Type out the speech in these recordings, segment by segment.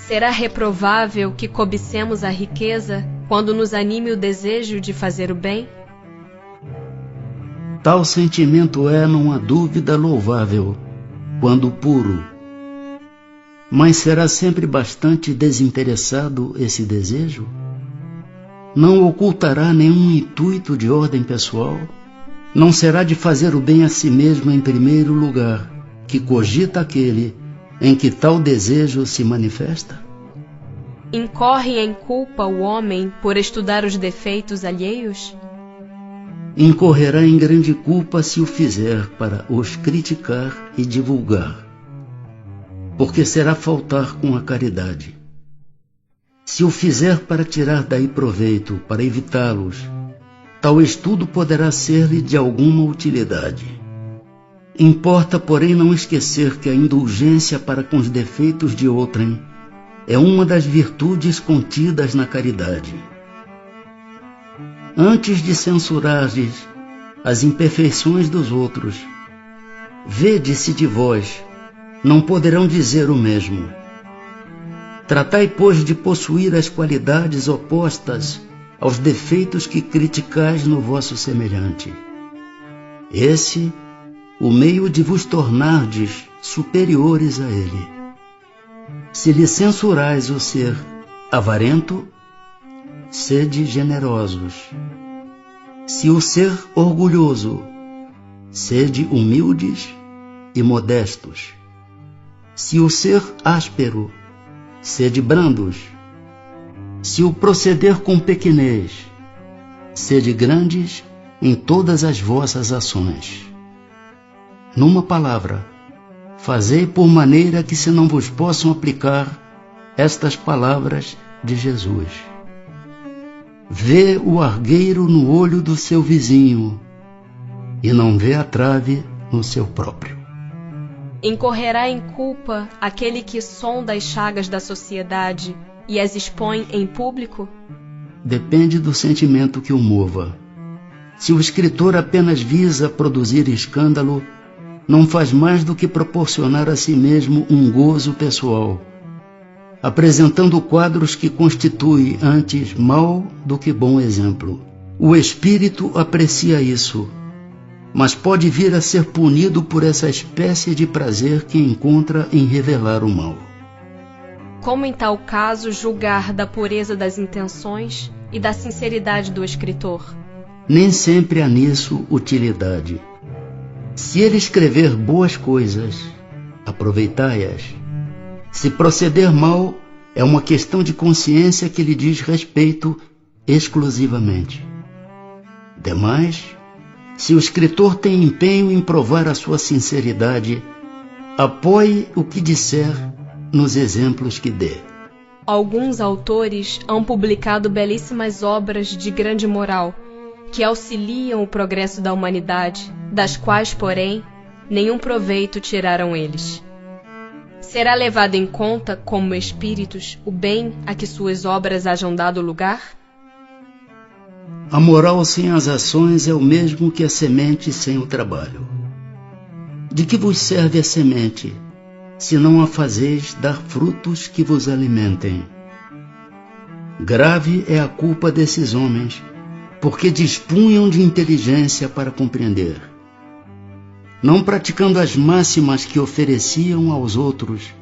Será reprovável que cobicemos a riqueza quando nos anime o desejo de fazer o bem? Tal sentimento é, não há dúvida, louvável, quando puro. Mas será sempre bastante desinteressado esse desejo? Não ocultará nenhum intuito de ordem pessoal? Não será de fazer o bem a si mesmo em primeiro lugar, que cogita aquele em que tal desejo se manifesta? Incorre em culpa o homem por estudar os defeitos alheios? Incorrerá em grande culpa se o fizer para os criticar e divulgar, porque será faltar com a caridade. Se o fizer para tirar daí proveito, para evitá-los, tal estudo poderá ser-lhe de alguma utilidade. Importa, porém, não esquecer que a indulgência para com os defeitos de outrem é uma das virtudes contidas na caridade. Antes de censurardes as imperfeições dos outros, vede se de vós não poderão dizer o mesmo. Tratai, pois, de possuir as qualidades opostas aos defeitos que criticais no vosso semelhante. Esse, o meio de vos tornardes superiores a ele. Se lhe censurais o ser avarento, sede generosos. Se o ser orgulhoso, sede humildes e modestos. Se o ser áspero, sede brandos. Se o proceder com pequenez, sede grandes em todas as vossas ações. Numa palavra, fazei por maneira que se não vos possam aplicar estas palavras de Jesus. Vê o argueiro no olho do seu vizinho e não vê a trave no seu próprio. Incorrerá em culpa aquele que sonda as chagas da sociedade e as expõe em público? Depende do sentimento que o mova. Se o escritor apenas visa produzir escândalo, não faz mais do que proporcionar a si mesmo um gozo pessoal, apresentando quadros que constituem antes mau do que bom exemplo. O espírito aprecia isso, mas pode vir a ser punido por essa espécie de prazer que encontra em revelar o mal. Como em tal caso julgar da pureza das intenções e da sinceridade do escritor? Nem sempre há nisso utilidade. Se ele escrever boas coisas, aproveitai-as. Se proceder mal, é uma questão de consciência que lhe diz respeito exclusivamente. Demais, se o escritor tem empenho em provar a sua sinceridade, apoie o que disser nos exemplos que dê. Alguns autores hão publicado belíssimas obras de grande moral, que auxiliam o progresso da humanidade, das quais, porém, nenhum proveito tiraram eles. Será levado em conta, como espíritos, o bem a que suas obras hajam dado lugar? A moral sem as ações é o mesmo que a semente sem o trabalho. De que vos serve a semente, se não a fazeis dar frutos que vos alimentem? Grave é a culpa desses homens, porque dispunham de inteligência para compreender. Não praticando as máximas que ofereciam aos outros,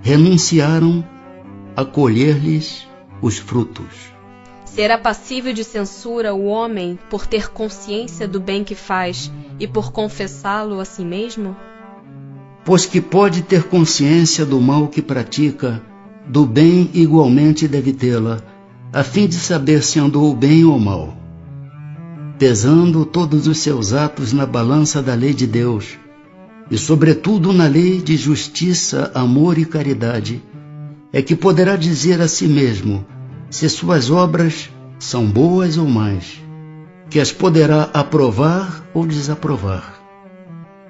renunciaram a colher-lhes os frutos. Será passível de censura o homem por ter consciência do bem que faz e por confessá-lo a si mesmo? Pois que pode ter consciência do mal que pratica, do bem igualmente deve tê-la, a fim de saber se andou bem ou mal. Pesando todos os seus atos na balança da lei de Deus, e sobretudo na lei de justiça, amor e caridade, é que poderá dizer a si mesmo se suas obras são boas ou más, que as poderá aprovar ou desaprovar.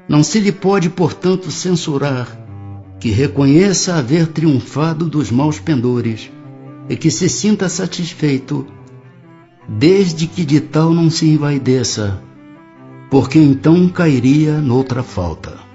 Não se lhe pode, portanto, censurar que reconheça haver triunfado dos maus pendores e que se sinta satisfeito, desde que de tal não se envaideça, porque então cairia noutra falta.